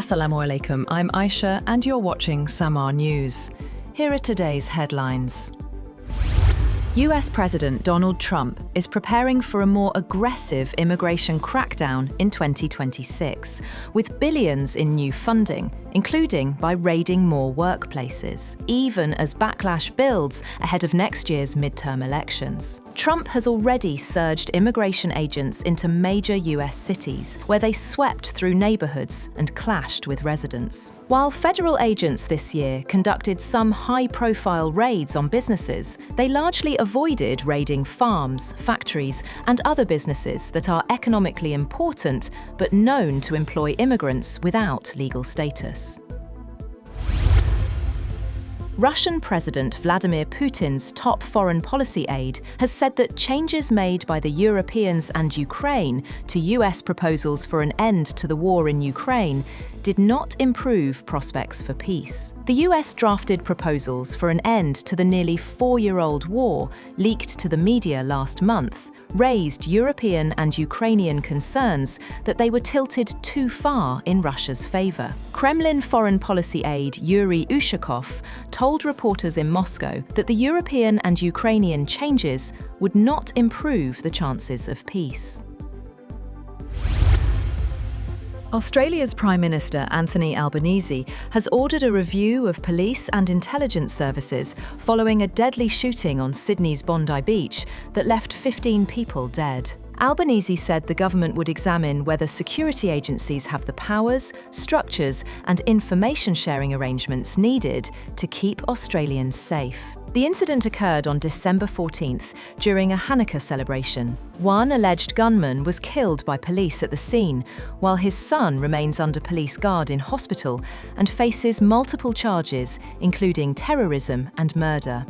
Assalamu alaikum, I'm Aisha and you're watching Samaa News. Here are today's headlines. US President Donald Trump is preparing for a more aggressive immigration crackdown in 2026, with billions in new funding, including by raiding more workplaces, even as backlash builds ahead of next year's midterm elections. Trump has already surged immigration agents into major US cities, where they swept through neighborhoods and clashed with residents. While federal agents this year conducted some high-profile raids on businesses, they largely avoided raiding farms, factories, and other businesses that are economically important but known to employ immigrants without legal status. Russian President Vladimir Putin's top foreign policy aide has said that changes made by the Europeans and Ukraine to US proposals for an end to the war in Ukraine did not improve prospects for peace. The US drafted proposals for an end to the nearly 4-year-old war, leaked to the media last month, raised European and Ukrainian concerns that they were tilted too far in Russia's favor. Kremlin foreign policy aide Yuri Ushakov told reporters in Moscow that the European and Ukrainian changes would not improve the chances of peace. Australia's Prime Minister Anthony Albanese has ordered a review of police and intelligence services following a deadly shooting on Sydney's Bondi beach that left 15 people dead. Albanese said the government would examine whether security agencies have the powers, structures, and information sharing arrangements needed to keep Australians safe. The incident occurred on December 14th during a Hanukkah celebration. One alleged gunman was killed by police at the scene, while his son remains under police guard in hospital and faces multiple charges, including terrorism and murder.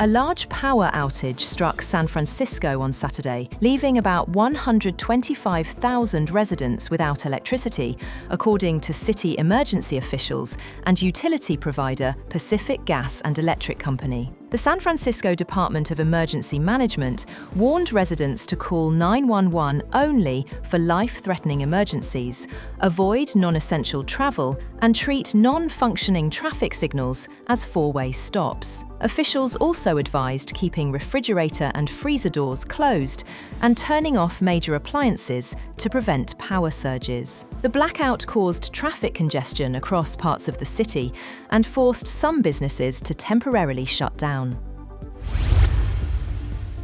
A large power outage struck San Francisco on Saturday, leaving about 125,000 residents without electricity, according to city emergency officials and utility provider Pacific Gas and Electric Company. The San Francisco Department of Emergency Management warned residents to call 911 only for life-threatening emergencies, avoid non-essential travel, and treat non-functioning traffic signals as four-way stops. Officials also advised keeping refrigerator and freezer doors closed and turning off major appliances to prevent power surges. The blackout caused traffic congestion across parts of the city and forced some businesses to temporarily shut down.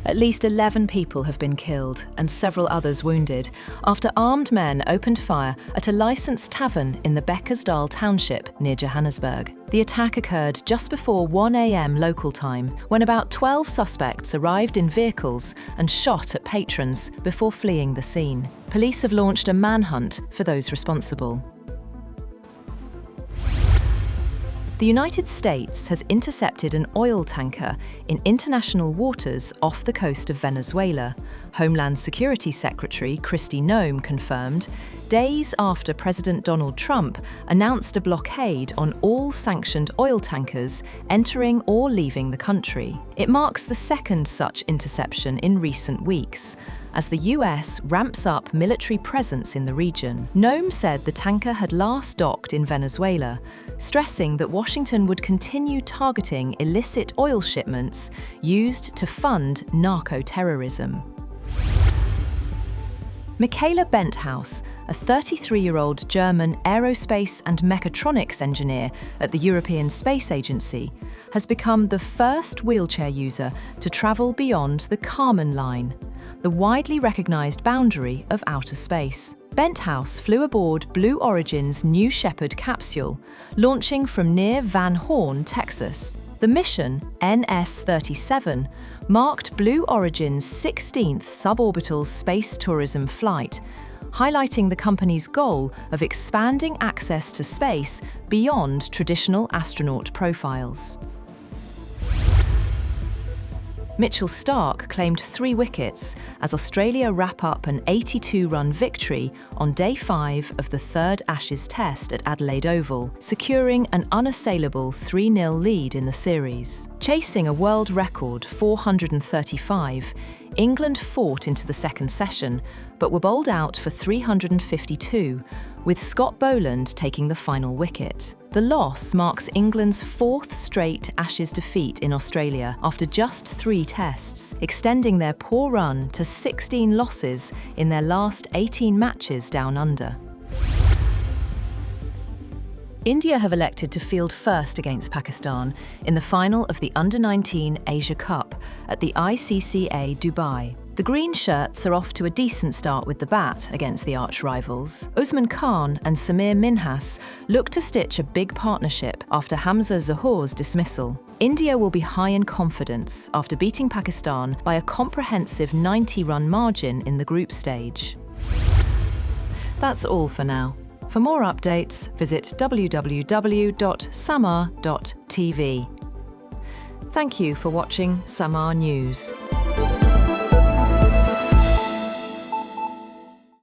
At least 11 people have been killed and several others wounded after armed men opened fire at a licensed tavern in the Beckersdale township near Johannesburg. The attack occurred just before 1 a.m. local time, when about 12 suspects arrived in vehicles and shot at patrons before fleeing the scene. Police have launched a manhunt for those responsible. The United States has intercepted an oil tanker in international waters off the coast of Venezuela, Homeland Security Secretary Kristi Noem confirmed, days after President Donald Trump announced a blockade on all sanctioned oil tankers entering or leaving the country. It marks the second such interception in recent weeks, as the US ramps up military presence in the region. Noem said the tanker had last docked in Venezuela, stressing that Washington would continue targeting illicit oil shipments used to fund narco-terrorism. Michaela Benthaus, a 33-year-old German aerospace and mechatronics engineer at the European Space Agency, has become the first wheelchair user to travel beyond the Kármán line, the widely recognized boundary of outer space. Benthaus flew aboard Blue Origin's New Shepard capsule, launching from near Van Horn, Texas. The mission, NS-37, marked Blue Origin's 16th suborbital space tourism flight, highlighting the company's goal of expanding access to space beyond traditional astronaut profiles. Mitchell Starc claimed 3 wickets as Australia wrap up an 82-run victory on Day 5 of the third Ashes Test at Adelaide Oval, securing an unassailable 3-0 lead in the series. Chasing a world record 435, England fought into the second session, but were bowled out for 352, with Scott Boland taking the final wicket. The loss marks England's 4th straight Ashes defeat in Australia after just 3 tests, extending their poor run to 16 losses in their last 18 matches down under. India have elected to field first against Pakistan in the final of the Under-19 Asia Cup at the ICCA Dubai. The green shirts are off to a decent start with the bat against the arch rivals. Usman Khan and Sameer Minhas look to stitch a big partnership after Hamza Zahoor's dismissal. India will be high in confidence after beating Pakistan by a comprehensive 90-run margin in the group stage. That's all for now. For more updates, visit www.samaa.tv. Thank you for watching Samaa News.